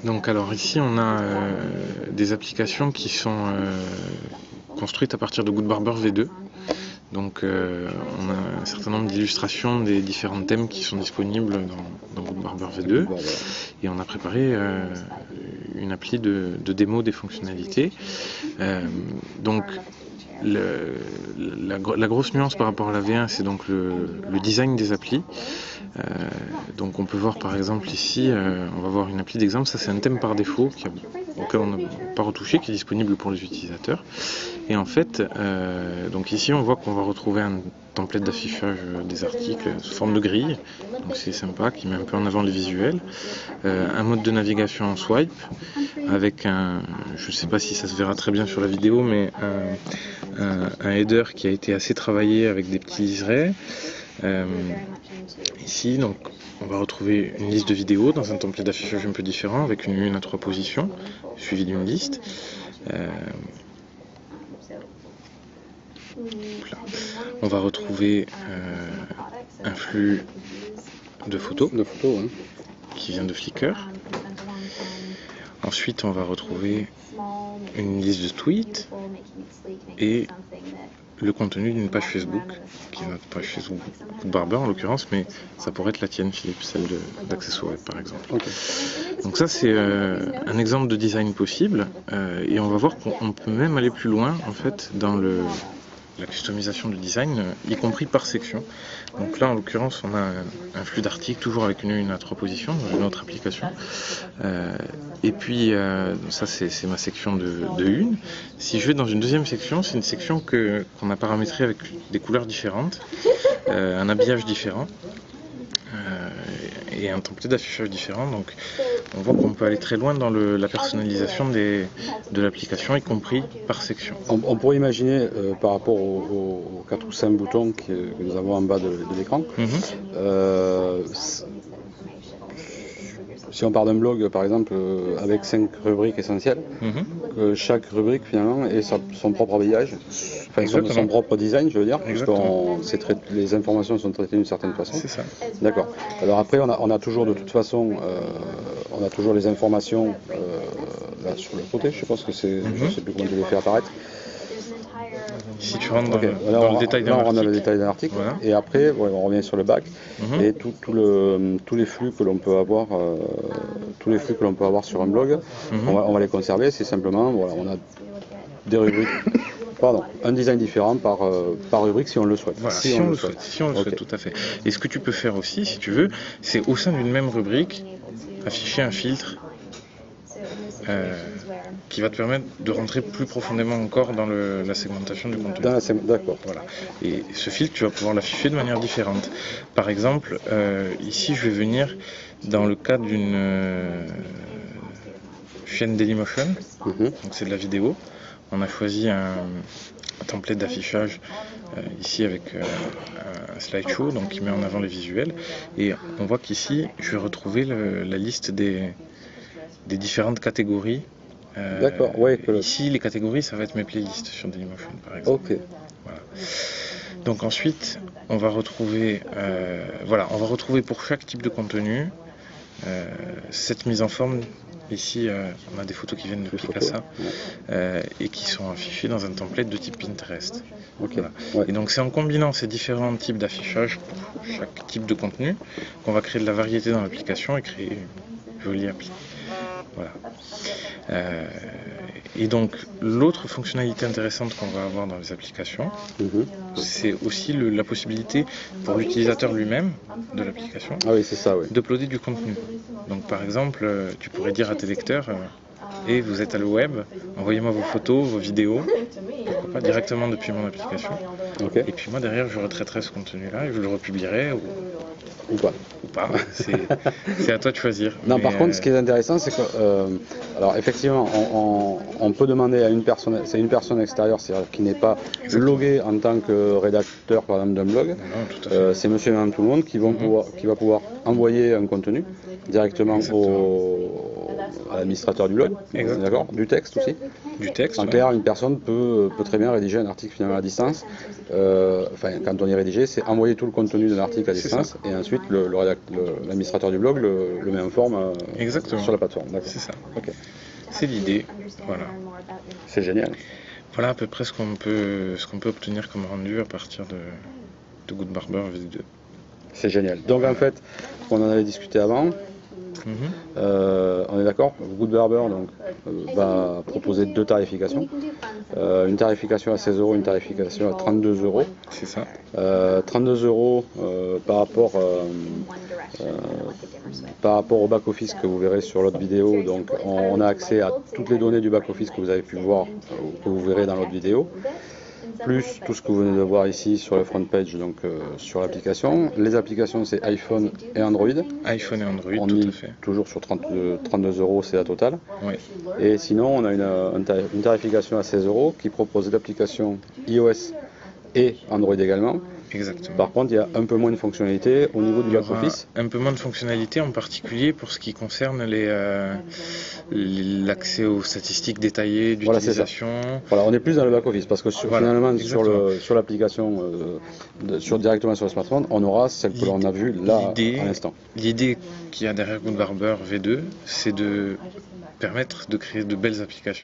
Donc alors ici on a des applications qui sont construites à partir de Goodbarber V2. Donc on a un certain nombre d'illustrations des différents thèmes qui sont disponibles dans Goodbarber V2 et on a préparé une appli de démo des fonctionnalités. Donc la grosse nuance par rapport à la V1, c'est donc le design des applis. Donc on peut voir par exemple ici, on va voir une appli d'exemple, ça c'est un thème par défaut auquel on n'a pas retouché, qui est disponible pour les utilisateurs. Et en fait, donc ici on voit qu'on va retrouver un template d'affichage des articles sous forme de grille, donc c'est sympa, qui met un peu en avant les visuels. Un mode de navigation en swipe, avec je ne sais pas si ça se verra très bien sur la vidéo, mais un header qui a été assez travaillé avec des petits liserés. Ici, donc, on va retrouver une liste de vidéos dans un template d'affichage un peu différent, avec une à 3 positions, suivie d'une liste. On va retrouver un flux de photos, qui vient de Flickr. Ensuite, on va retrouver une liste de tweets et le contenu d'une page Facebook, qui est notre page Facebook Goodbarber en l'occurrence, mais ça pourrait être la tienne, Philippe, celle d'Accessoires Web par exemple. Okay. Donc ça c'est un exemple de design possible, et on va voir qu'on peut même aller plus loin en fait dans la customisation du design, y compris par section. Donc là en l'occurrence on a un flux d'articles toujours avec une à 3 positions dans une autre application, et puis ça c'est ma section de une. Si je vais dans une deuxième section, c'est une section qu'on a paramétrée avec des couleurs différentes, un habillage différent et un template d'affichage différent. Donc on voit qu'on peut aller très loin dans la personnalisation de l'application, y compris par section. On pourrait imaginer par rapport aux 4 ou 5 boutons que nous avons en bas de l'écran, si on part d'un blog par exemple avec 5 rubriques essentielles, que chaque rubrique finalement ait son propre habillage, enfin son propre design, je veux dire, puisque les informations sont traitées d'une certaine façon. C'est ça. D'accord. Alors après on a toujours de toute façon, on a toujours les informations là sur le côté, je pense que c'est, je ne sais plus comment je les fais apparaître. Si tu rentres dans le détail d'un article. On rentre dans le détail d'un article, voilà. Et après on revient sur le bac, et tous les flux que l'on peut avoir, sur un blog, on va les conserver. C'est simplement, voilà, on a des rubriques, un design différent par rubrique si on le souhaite. Voilà, si on le souhaite, tout à fait. Et ce que tu peux faire aussi, si tu veux, c'est au sein d'une même rubrique, afficher un filtre qui va te permettre de rentrer plus profondément encore dans la segmentation du contenu. D'accord. Voilà. Et ce filtre, tu vas pouvoir l'afficher de manière différente. Par exemple, ici, je vais venir dans le cadre d'une chaîne Dailymotion. Donc c'est de la vidéo. On a choisi un template d'affichage ici avec un slideshow, donc qui met en avant les visuels. Et on voit qu'ici, je vais retrouver la liste des différentes catégories. D'accord, Ici, les catégories, ça va être mes playlists sur Dailymotion, par exemple. Ok. Voilà. Donc ensuite, on va retrouver pour chaque type de contenu cette mise en forme. Ici, on a des photos qui viennent de Picasa et qui sont affichées dans un template de type Pinterest. Okay. Voilà. Ouais. Et donc c'est en combinant ces différents types d'affichage pour chaque type de contenu qu'on va créer de la variété dans l'application et créer une jolie appli. Voilà. Et donc l'autre fonctionnalité intéressante qu'on va avoir dans les applications, c'est aussi la possibilité pour l'utilisateur lui-même de l'application d'uploader du contenu. Donc par exemple, tu pourrais dire à tes lecteurs et vous êtes à le web, envoyez-moi vos photos, vos vidéos, pourquoi pas directement depuis mon application. Okay. Et puis moi derrière je retraiterai ce contenu-là et je le republierai ou pas. C'est à toi de choisir. Non, par contre, ce qui est intéressant, c'est que, alors effectivement, on peut demander à une personne extérieure, c'est-à-dire qui n'est pas loguée en tant que rédacteur, par exemple, d'un blog. C'est monsieur et madame tout le monde qui va pouvoir envoyer un contenu directement à l'administrateur du blog, d'accord, du texte aussi. Du texte. En clair, une personne peut très bien rédiger un article finalement à distance. Enfin, quand on est rédigé, c'est envoyer tout le contenu d'un article à distance et ensuite l'administrateur du blog le met en forme sur la plateforme. C'est ça. Okay. C'est l'idée. Voilà. C'est génial. Voilà à peu près ce qu'on peut obtenir comme rendu à partir de Good Barber V2. C'est génial. Donc en fait, on en avait discuté avant. On est d'accord, Good Barber va proposer deux tarifications. Une tarification à 16 €, une tarification à 32 €. C'est ça. 32 € par rapport au back-office que vous verrez sur l'autre vidéo. Donc on a accès à toutes les données du back-office que vous avez pu voir, que vous verrez dans l'autre vidéo. Plus tout ce que vous venez de voir ici sur le front page, donc sur l'application. Les applications, c'est iPhone et Android. iPhone et Android, on tout est à fait. Toujours sur 32 €, c'est la totale. Oui. Et sinon, on a une tarification à 16 € qui propose l'application iOS et Android également. Exactement. Par contre, il y a un peu moins de fonctionnalités au niveau du back-office. Un peu moins de fonctionnalités, en particulier pour ce qui concerne l'accès aux statistiques détaillées d'utilisation. Voilà, on est plus dans le back-office parce que finalement, sur l'application, directement sur le smartphone, on aura celle que l'on a vue là à l'instant. L'idée qu'il y a derrière Good Barber V2, c'est de permettre de créer de belles applications.